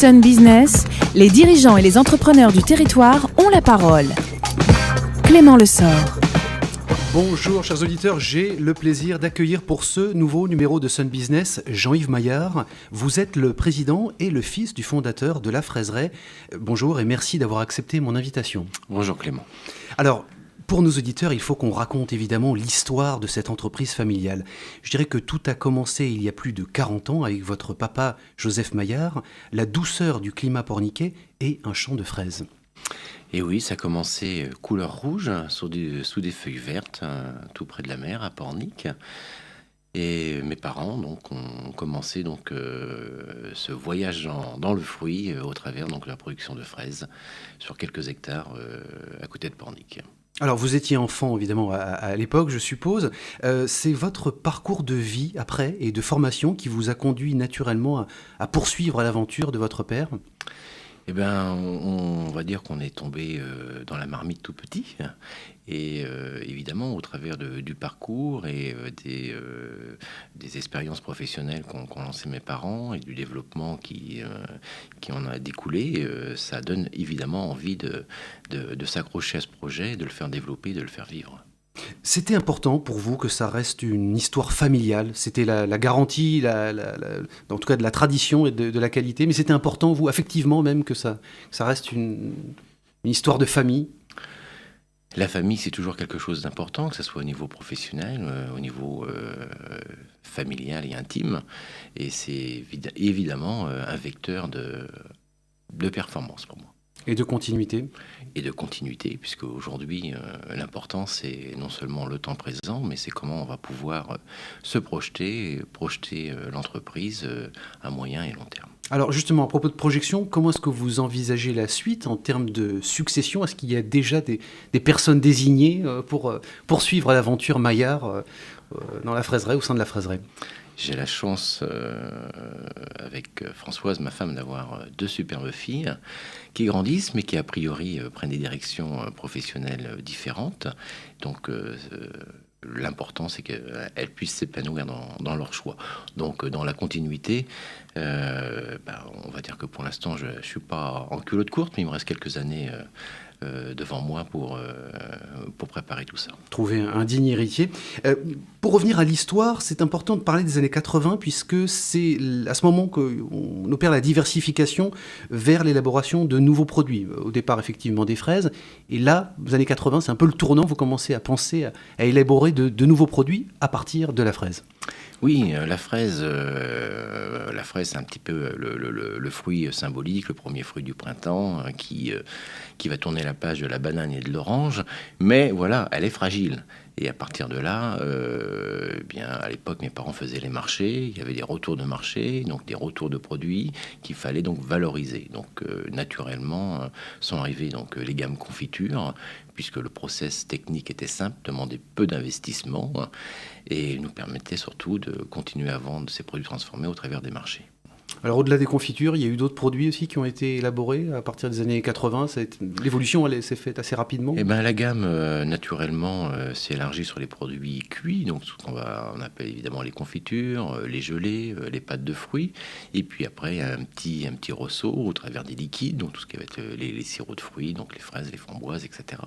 Sun Business, les dirigeants et les entrepreneurs du territoire ont la parole. Clément Lessort. Bonjour chers auditeurs, j'ai le plaisir d'accueillir pour ce nouveau numéro de Sun Business Jean-Yves Maillard. Vous êtes le président et le fils du fondateur de La Fraiseraie. Bonjour et merci d'avoir accepté mon invitation. Bonjour Clément. Alors, pour nos auditeurs, il faut qu'on raconte évidemment l'histoire de cette entreprise familiale. Je dirais que tout a commencé il y a plus de 40 ans avec votre papa Joseph Maillard, la douceur du climat porniquais et un champ de fraises. Et oui, ça a commencé couleur rouge, sous des feuilles vertes, tout près de la mer, à Pornic. Et mes parents donc, ont commencé ce voyage dans le fruit au travers de la production de fraises sur quelques hectares à côté de Pornic. Alors vous étiez enfant évidemment à l'époque, je suppose. C'est votre parcours de vie après et de formation qui vous a conduit naturellement à poursuivre l'aventure de votre père ? Eh bien, on va dire qu'on est tombé dans la marmite tout petit. Et évidemment, au travers du parcours et des expériences professionnelles qu'ont lancé mes parents et du développement qui en a découlé, ça donne évidemment envie de s'accrocher à ce projet, de le faire développer, de le faire vivre. C'était important pour vous que ça reste une histoire familiale. C'était la garantie, en tout cas de la tradition et de la qualité. Mais c'était important, vous, affectivement même, que ça reste une histoire de famille. La famille, c'est toujours quelque chose d'important, que ce soit au niveau professionnel, au niveau familial et intime. Et c'est évidemment un vecteur de performance pour moi. Et de continuité. Et de continuité, puisque aujourd'hui, l'important, c'est non seulement le temps présent, mais c'est comment on va pouvoir se projeter l'entreprise à moyen et long terme. Alors justement, à propos de projection, comment est-ce que vous envisagez la suite en termes de succession ? Est-ce qu'il y a déjà des personnes désignées pour poursuivre l'aventure Maillard dans la Fraiseraie, au sein de la Fraiseraie ? J'ai la chance, avec Françoise, ma femme, d'avoir deux superbes filles qui grandissent, mais qui a priori prennent des directions professionnelles différentes. Donc l'important, c'est qu'elles puissent s'épanouir dans leur choix. Donc dans la continuité, on va dire que pour l'instant, je ne suis pas en culotte courte, mais il me reste quelques années devant moi pour préparer tout ça. Trouver un digne héritier. Pour revenir à l'histoire, c'est important de parler des années 80 puisque c'est à ce moment qu'on opère la diversification vers l'élaboration de nouveaux produits. Au départ, effectivement, des fraises. Et là, aux années 80, c'est un peu le tournant. Vous commencez à penser à élaborer de nouveaux produits à partir de la fraise. Oui, la fraise, c'est un petit peu le fruit symbolique, le premier fruit du printemps qui va tourner la page de la banane et de l'orange. Mais voilà, elle est fragile. Et à partir de là, à l'époque, mes parents faisaient les marchés. Il y avait des retours de marché, donc des retours de produits qu'il fallait donc valoriser. Donc naturellement, sont arrivées les gammes confitures, puisque le process technique était simple, demandait peu d'investissement et nous permettait surtout de continuer à vendre ces produits transformés au travers des marchés. Alors au-delà des confitures, il y a eu d'autres produits aussi qui ont été élaborés à partir des années 80. L'évolution s'est faite assez rapidement. La gamme, naturellement, s'est élargie sur les produits cuits, donc ce qu'on appelle évidemment les confitures, les gelées, les pâtes de fruits. Et puis après, un petit ressaut au travers des liquides, donc tout ce qui va être les sirops de fruits, donc les fraises, les framboises, etc.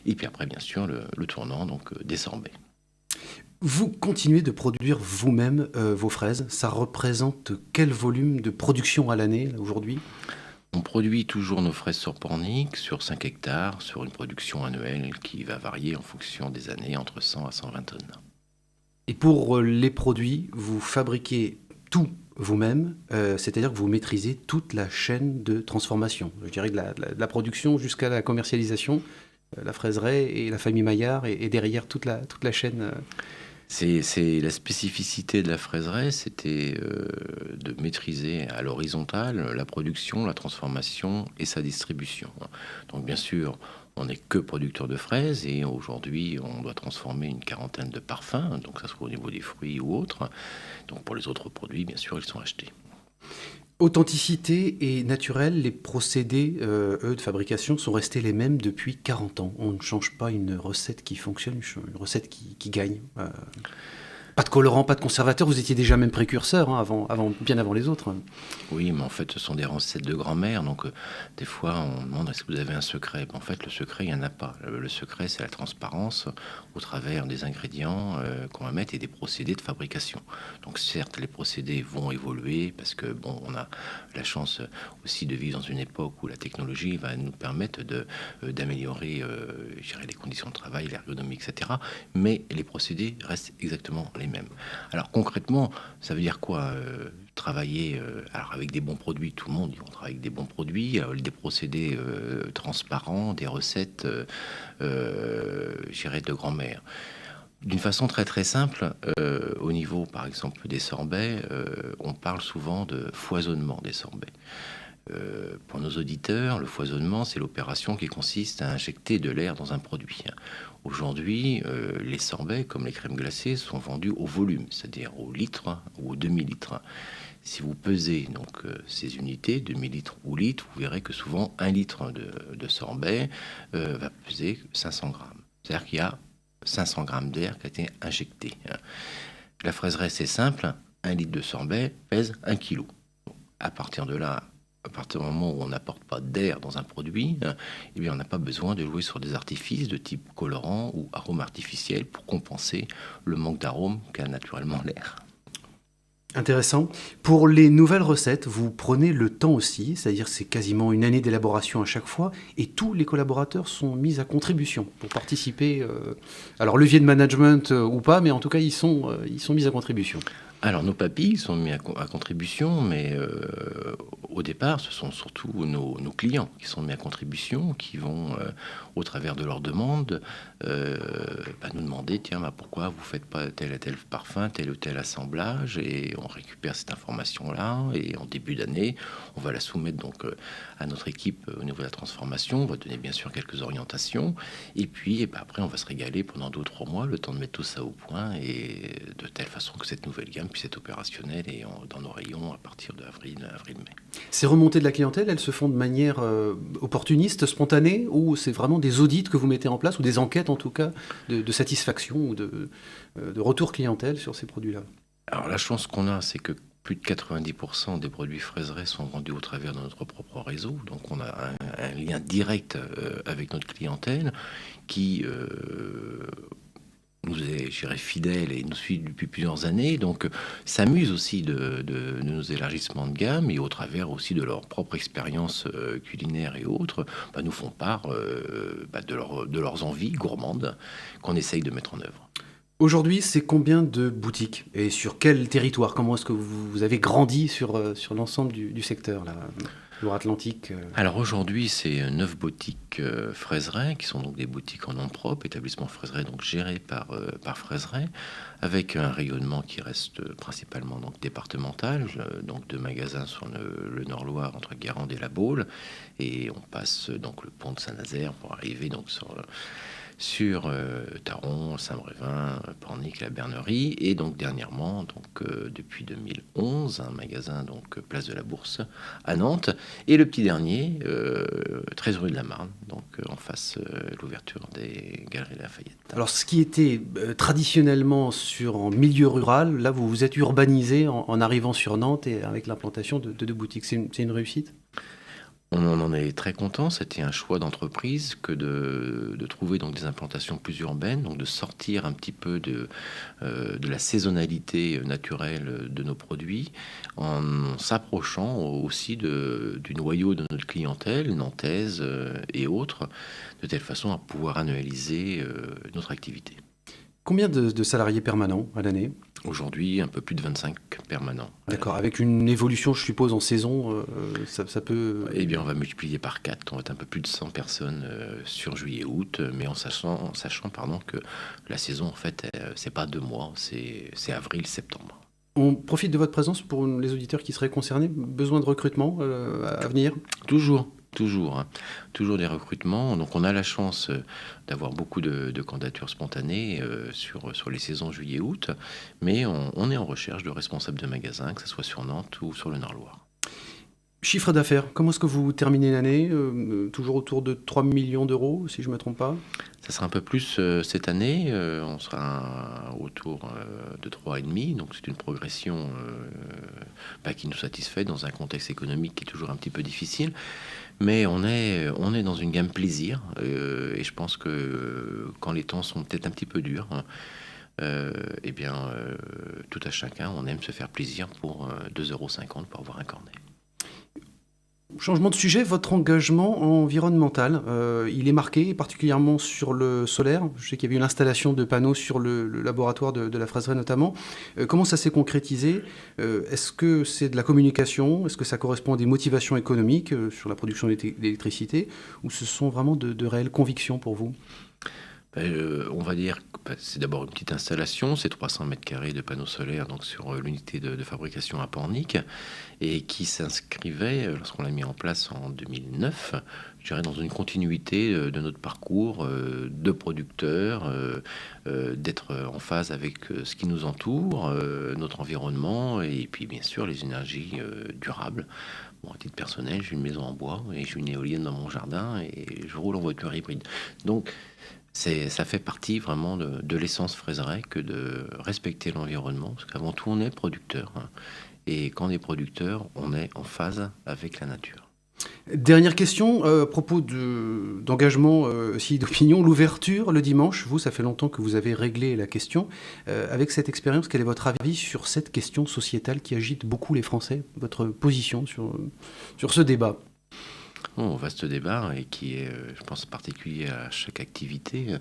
Et puis après, bien sûr, le tournant, donc des sorbets. Vous continuez de produire vous-même vos fraises. Ça représente quel volume de production à l'année là, aujourd'hui ? On produit toujours nos fraises sur Pornic, sur 5 hectares, sur une production annuelle qui va varier en fonction des années, entre 100 à 120 tonnes. Et pour les produits, vous fabriquez tout vous-même, c'est-à-dire que vous maîtrisez toute la chaîne de transformation. Je dirais de la production jusqu'à la commercialisation. La Fraiseraie et la famille Maillard et derrière toute la chaîne. C'est la spécificité de la Fraiseraie, c'était de maîtriser à l'horizontale la production, la transformation et sa distribution. Donc bien sûr, on n'est que producteur de fraises et aujourd'hui on doit transformer une quarantaine de parfums, donc ça soit au niveau des fruits ou autres. Donc pour les autres produits, bien sûr, ils sont achetés. Authenticité et naturel, les procédés, de fabrication sont restés les mêmes depuis 40 ans. On ne change pas une recette qui fonctionne, une recette qui gagne. Pas de colorant, pas de conservateur, vous étiez déjà même précurseur, hein, bien avant les autres. Oui, mais en fait, ce sont des recettes de grand-mère. Donc, des fois, on demande est-ce que vous avez un secret? En fait, le secret, il n'y en a pas. Le secret, c'est la transparence au travers des ingrédients qu'on va mettre et des procédés de fabrication. Donc, certes, les procédés vont évoluer parce que, bon, on a la chance aussi de vivre dans une époque où la technologie va nous permettre d'améliorer, je dirais, les conditions de travail, l'ergonomie, etc. Mais les procédés restent exactement les mêmes. Alors, concrètement, ça veut dire quoi travailler alors avec des bons produits, tout le monde dit on travaille avec des bons produits, des procédés transparents, des recettes, je dirais, de grand-mère. D'une façon très très simple, au niveau par exemple des sorbets, on parle souvent de foisonnement des sorbets. Pour nos auditeurs, le foisonnement, c'est l'opération qui consiste à injecter de l'air dans un produit. Aujourd'hui, les sorbets, comme les crèmes glacées, sont vendus au volume, c'est-à-dire au litre ou au demi-litre. Si vous pesez donc ces unités, demi-litre ou litre, vous verrez que souvent 1 litre de sorbet va peser 500 grammes. C'est-à-dire qu'il y a 500 grammes d'air qui a été injecté. La fraiserie, c'est simple, 1 litre de sorbet pèse 1 kilo. À partir de là, à partir du moment où on n'apporte pas d'air dans un produit, eh bien on n'a pas besoin de jouer sur des artifices de type colorant ou arôme artificiel pour compenser le manque d'arôme qu'a naturellement l'air. Intéressant. Pour les nouvelles recettes, vous prenez le temps aussi, c'est-à-dire c'est quasiment une année d'élaboration à chaque fois, et tous les collaborateurs sont mis à contribution pour participer. Alors levier de management ou pas, mais en tout cas ils sont mis à contribution. Alors nos papilles sont mis à contribution, mais au départ, ce sont surtout nos clients qui sont mis à contribution, qui vont, au travers de leurs demandes, nous demander, tiens, pourquoi vous faites pas tel et tel parfum, tel ou tel assemblage, et on récupère cette information-là, et en début d'année, on va la soumettre donc à notre équipe au niveau de la transformation, on va donner bien sûr quelques orientations, et puis après on va se régaler pendant 2 ou 3 mois, le temps de mettre tout ça au point, et de telle façon que cette nouvelle gamme puisse être opérationnelle et dans nos rayons à partir de avril-mai. Ces remontées de la clientèle, elles se font de manière opportuniste, spontanée, ou c'est vraiment des audits que vous mettez en place, ou des enquêtes en tout cas de satisfaction ou de retour clientèle sur ces produits-là? Alors la chance qu'on a, c'est que plus de 90% des produits fraiserets sont vendus au travers de notre propre réseau. Donc on a un lien direct avec notre clientèle qui nous est, je dirais, fidèle et nous suit depuis plusieurs années, donc s'amuse aussi de nos élargissements de gamme et au travers aussi de leur propre expérience culinaire et autres, nous font part de leurs envies gourmandes qu'on essaye de mettre en œuvre. Aujourd'hui, c'est combien de boutiques et sur quel territoire? Comment est-ce que vous avez grandi sur l'ensemble du secteur là, Loire-Atlantique? Alors aujourd'hui, c'est 9 boutiques Fraiseray, qui sont donc des boutiques en nom propre, établissements Fraiseray, donc gérés par Fraiseray, avec un rayonnement qui reste principalement donc départemental, donc 2 magasins sur le Nord-Loire entre Guérande et La Baule, et on passe donc le pont de Saint-Nazaire pour arriver donc sur Taron, Saint-Brévin, Pornic, la Bernerie, et donc dernièrement, depuis 2011, un magasin donc place de la Bourse à Nantes, et le petit dernier, 13 rue de la Marne, donc en face l'ouverture des Galeries Lafayette. Alors ce qui était traditionnellement en milieu rural, là vous vous êtes urbanisé en arrivant sur Nantes et avec l'implantation de 2 boutiques. C'est une réussite? On en est très content. C'était un choix d'entreprise que de trouver donc des implantations plus urbaines, donc de sortir un petit peu de la saisonnalité naturelle de nos produits, en s'approchant aussi du noyau de notre clientèle nantaise et autres, de telle façon à pouvoir annualiser notre activité. Combien de salariés permanents à l'année? Aujourd'hui, un peu plus de 25 permanents. D'accord, avec une évolution, je suppose, en saison, ça peut... Eh bien, on va multiplier par 4. On va être un peu plus de 100 personnes sur juillet-août, mais en sachant que la saison, en fait, c'est pas 2 mois, c'est avril-septembre. On profite de votre présence pour les auditeurs qui seraient concernés. Besoin de recrutement à venir? Toujours des recrutements. Donc on a la chance d'avoir beaucoup de candidatures spontanées sur les saisons juillet-août, mais on est en recherche de responsables de magasins, que ce soit sur Nantes ou sur le Nord-Loire. Chiffre d'affaires, comment est-ce que vous terminez l'année? Toujours autour de 3 millions d'euros, si je ne me trompe pas? Ça sera un peu plus cette année, on sera autour de 3,5, donc c'est une progression qui nous satisfait dans un contexte économique qui est toujours un petit peu difficile. Mais on est dans une gamme plaisir, et je pense que quand les temps sont peut-être un petit peu durs, tout à chacun, on aime se faire plaisir pour 2,50 € pour avoir un cornet. Changement de sujet, votre engagement environnemental, il est marqué particulièrement sur le solaire. Je sais qu'il y avait eu l'installation de panneaux sur le laboratoire de la fraiserie notamment. Comment ça s'est concrétisé? Est-ce que c'est de la communication? Est-ce que ça correspond à des motivations économiques sur la production d'électricité? Ou ce sont vraiment de réelles convictions pour vous? On va dire que c'est d'abord une petite installation, c'est 300 mètres carrés de panneaux solaires donc sur l'unité de fabrication à Pornic, et qui s'inscrivait, lorsqu'on l'a mis en place en 2009, je dirais dans une continuité de notre parcours de producteurs, d'être en phase avec ce qui nous entoure, notre environnement, et puis bien sûr les énergies durables. Bon, à titre personnel, j'ai une maison en bois et j'ai une éolienne dans mon jardin et je roule en voiture hybride. Donc, ça fait partie vraiment de l'essence Fraiseret que de respecter l'environnement, parce qu'avant tout, on est producteur. Et quand on est producteur, on est en phase avec la nature. Dernière question, à propos d'engagement aussi d'opinion, l'ouverture le dimanche, vous, ça fait longtemps que vous avez réglé la question. Avec cette expérience, quel est votre avis sur cette question sociétale qui agite beaucoup les Français? Votre position sur ce débat? Vaste débat et qui est, je pense, particulier à chaque activité.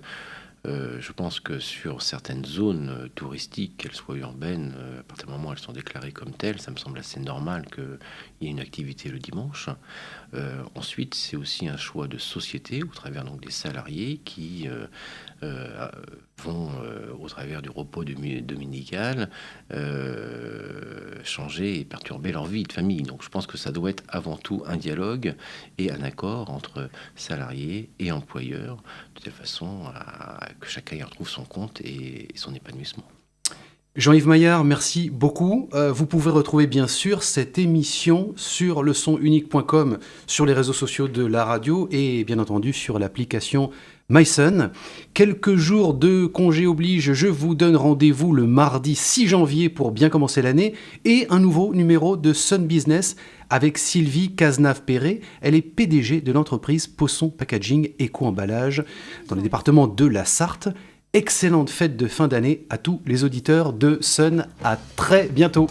Je pense que sur certaines zones touristiques, qu'elles soient urbaines, à partir du moment où elles sont déclarées comme telles, ça me semble assez normal qu'il y ait une activité le dimanche. Ensuite, c'est aussi un choix de société au travers donc des salariés qui vont, au travers du repos dominical, changer et perturber leur vie de famille. Donc je pense que ça doit être avant tout un dialogue et un accord entre salariés et employeurs, de telle façon à que chacun y retrouve son compte et son épanouissement. Jean-Yves Maillard, merci beaucoup. Vous pouvez retrouver bien sûr cette émission sur lesonunique.com, sur les réseaux sociaux de la radio et bien entendu sur l'application mySun. Quelques jours de congé oblige, je vous donne rendez-vous le mardi 6 janvier pour bien commencer l'année et un nouveau numéro de Sun Business avec Sylvie Cazenave-Perret. Elle est PDG de l'entreprise Poisson Packaging Éco-Emballage dans le département de la Sarthe. Excellente fête de fin d'année à tous les auditeurs de Sun. À très bientôt.